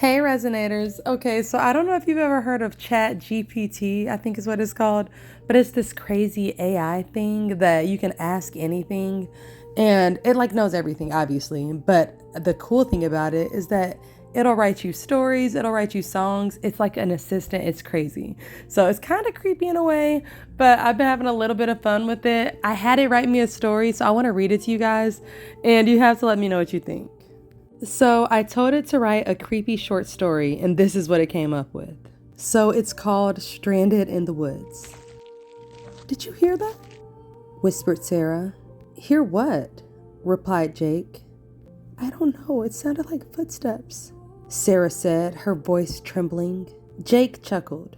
Hey Resonators. Okay, so I don't know if you've ever heard of ChatGPT, I think is what it's called, but it's this crazy AI thing that you can ask anything and it like knows everything, obviously. But the cool thing about it is that it'll write you stories, it'll write you songs. It's like an assistant, it's crazy. So it's kind of creepy in a way, but I've been having a little bit of fun with it. I had it write me a story, so I want to read it to you guys, and you have to let me know what you think. So I told it to write a creepy short story, and this is what it came up with. So it's called Stranded in the Woods. Did you hear that? Whispered Sarah. Hear what? Replied Jake. I don't know, it sounded like footsteps, Sarah said, her voice trembling. Jake chuckled.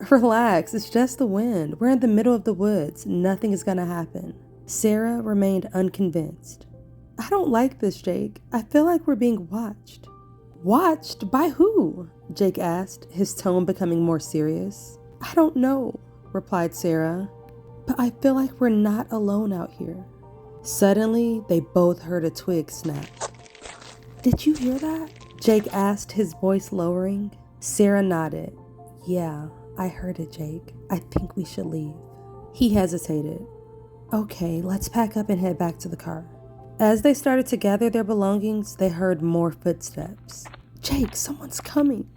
Relax, it's just the wind. We're in the middle of the woods. Nothing is gonna happen. Sarah remained unconvinced. I don't like this, Jake. I feel like we're being watched. Watched? By who? Jake asked, his tone becoming more serious. I don't know, replied Sarah, but I feel like we're not alone out here. Suddenly, they both heard a twig snap. Did you hear that? Jake asked, his voice lowering. Sarah nodded. Yeah, I heard it, Jake. I think we should leave. He hesitated. Okay, let's pack up and head back to the car. As they started to gather their belongings, they heard more footsteps. Jake, someone's coming,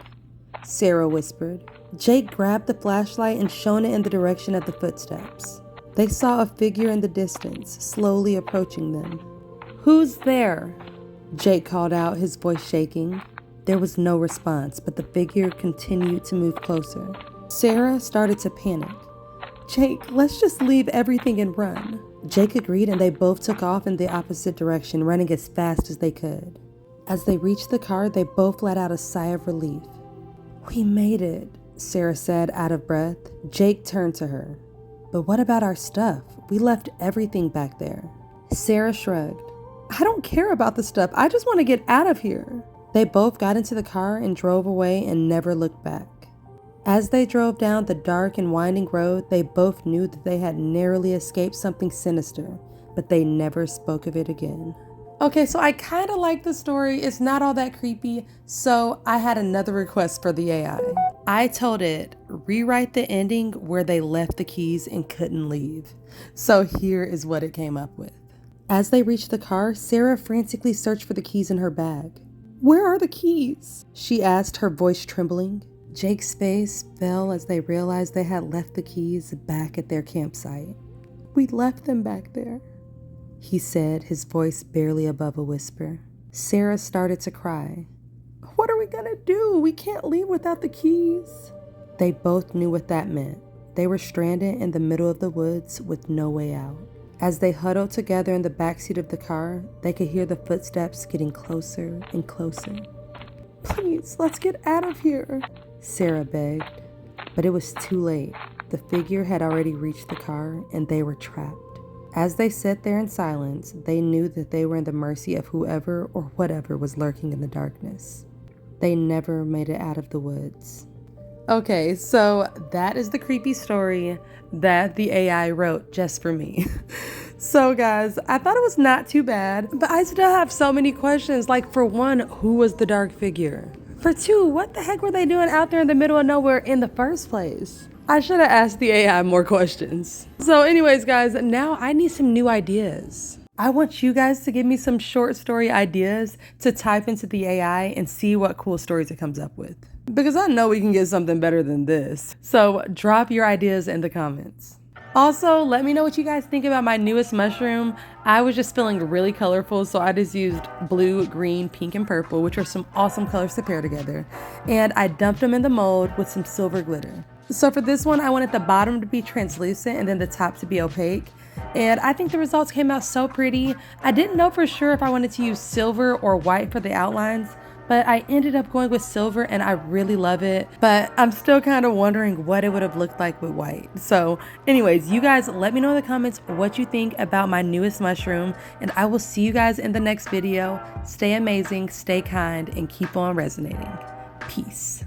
Sarah whispered. Jake grabbed the flashlight and shone it in the direction of the footsteps. They saw a figure in the distance, slowly approaching them. Who's there? Jake called out, his voice shaking. There was no response, but the figure continued to move closer. Sarah started to panic. Jake, let's just leave everything and run. Jake agreed, and they both took off in the opposite direction, running as fast as they could. As they reached the car, they both let out a sigh of relief. We made it, Sarah said, out of breath. Jake turned to her. But what about our stuff? We left everything back there. Sarah shrugged. I don't care about the stuff. I just want to get out of here. They both got into the car and drove away and never looked back. As they drove down the dark and winding road, they both knew that they had narrowly escaped something sinister, but they never spoke of it again. Okay, so I kind of like the story. It's not all that creepy, so I had another request for the AI. I told it, rewrite the ending where they left the keys and couldn't leave. So here is what it came up with. As they reached the car, Sarah frantically searched for the keys in her bag. Where are the keys? She asked, her voice trembling. Jake's face fell as they realized they had left the keys back at their campsite. We left them back there, he said, his voice barely above a whisper. Sarah started to cry. What are we gonna do? We can't leave without the keys. They both knew what that meant. They were stranded in the middle of the woods with no way out. As they huddled together in the backseat of the car, they could hear the footsteps getting closer and closer. Please, let's get out of here, Sarah begged. But it was too late. The figure had already reached the car and they were trapped. As they sat there in silence, they knew that they were in the mercy of whoever or whatever was lurking in the darkness. They never made it out of the woods. Okay, so that is the creepy story that the AI wrote just for me. So guys, I thought it was not too bad, but I still have so many questions. Like, for one, who was the dark figure? For two, what the heck were they doing out there in the middle of nowhere in the first place? I should have asked the AI more questions. So anyways, guys, now I need some new ideas. I want you guys to give me some short story ideas to type into the AI and see what cool stories it comes up with. Because I know we can get something better than this. So drop your ideas in the comments. Also, let me know what you guys think about my newest mushroom. I was just feeling really colorful, so I just used blue, green, pink, and purple, which are some awesome colors to pair together. And I dumped them in the mold with some silver glitter. So for this one, I wanted the bottom to be translucent and then the top to be opaque. And I think the results came out so pretty. I didn't know for sure if I wanted to use silver or white for the outlines, but I ended up going with silver and I really love it. But I'm still kind of wondering what it would have looked like with white. So anyways, you guys let me know in the comments what you think about my newest mushroom, and I will see you guys in the next video. Stay amazing, stay kind, and keep on resonating. Peace.